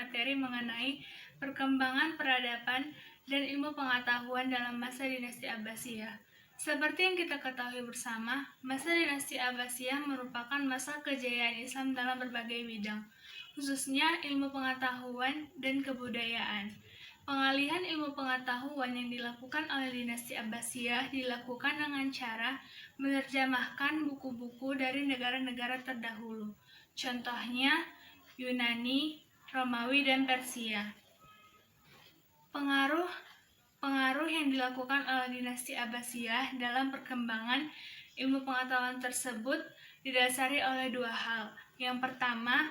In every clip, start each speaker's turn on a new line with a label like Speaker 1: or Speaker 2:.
Speaker 1: materi mengenai perkembangan peradaban dan ilmu pengetahuan dalam masa dinasti Abbasiyah. Seperti yang kita ketahui bersama, masa dinasti Abbasiyah merupakan masa kejayaan Islam dalam berbagai bidang, khususnya ilmu pengetahuan dan kebudayaan. Pengalihan ilmu pengetahuan yang dilakukan oleh dinasti Abbasiyah dilakukan dengan cara menerjemahkan buku-buku dari negara-negara terdahulu. Contohnya Yunani, Romawi, dan Persia. Pengaruh yang dilakukan oleh dinasti Abbasiyah dalam perkembangan ilmu pengetahuan tersebut didasari oleh dua hal. Yang pertama,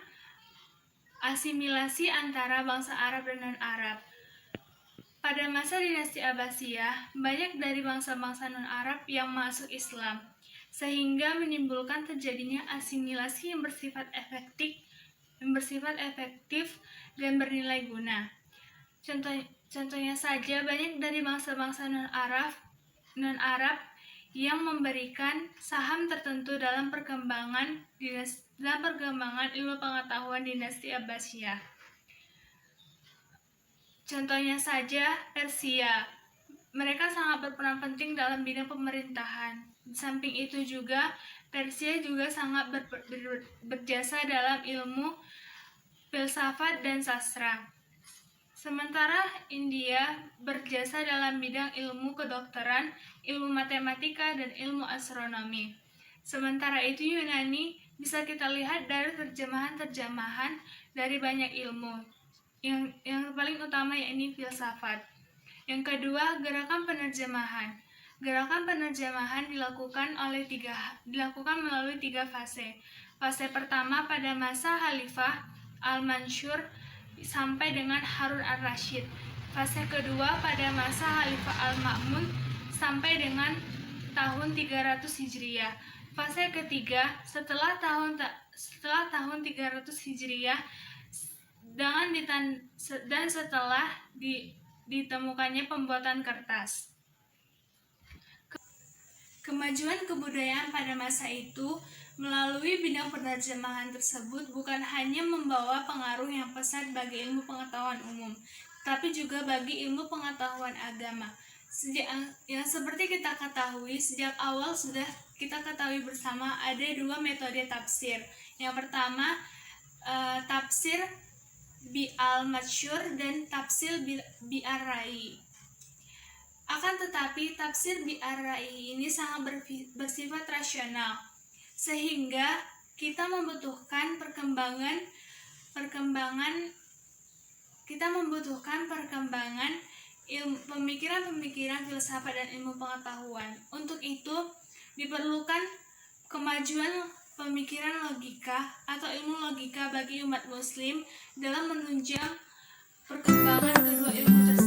Speaker 1: asimilasi antara bangsa Arab dan non-Arab. Pada masa dinasti Abbasiyah, banyak dari bangsa-bangsa non-Arab yang masuk Islam, sehingga menimbulkan terjadinya asimilasi yang bersifat efektif dan bernilai guna. Contohnya saja, banyak dari bangsa-bangsa non-Arab yang memberikan saham tertentu dalam perkembangan ilmu pengetahuan dinasti Abbasiyah. Contohnya saja Persia, mereka sangat berperan penting dalam bidang pemerintahan. Di samping itu juga, Persia juga sangat berjasa dalam ilmu filsafat dan sastra. Sementara India berjasa dalam bidang ilmu kedokteran, ilmu matematika, dan ilmu astronomi. Sementara itu Yunani bisa kita lihat dari terjemahan-terjemahan dari banyak ilmu. Yang paling utama yakni filsafat. Yang kedua, gerakan penerjemahan. Gerakan penerjemahan dilakukan melalui tiga fase. Fase pertama pada masa Khalifah Al-Mansur sampai dengan Harun al-Rashid. Fase kedua pada masa Khalifah Al-Ma'mun sampai dengan tahun 300 Hijriah. Fase ketiga setelah tahun 300 Hijriah dan setelah ditemukannya pembuatan kertas. Kemajuan kebudayaan pada masa itu melalui bidang penerjemahan tersebut bukan hanya membawa pengaruh yang pesat bagi ilmu pengetahuan umum, tapi juga bagi ilmu pengetahuan agama. Seperti kita ketahui, sejak awal sudah kita ketahui bersama ada dua metode tafsir. Yang pertama, tafsir Bi-al-Matsyur dan tafsir Bi-ar-Ra'i. Akan tetapi tafsir Bi-ar-Ra'i ini sangat bersifat rasional, sehingga kita membutuhkan perkembangan pemikiran filsafat dan ilmu pengetahuan. Untuk itu diperlukan kemajuan pemikiran logika atau ilmu logika bagi umat muslim dalam menunjang perkembangan kedua ilmu tersebut.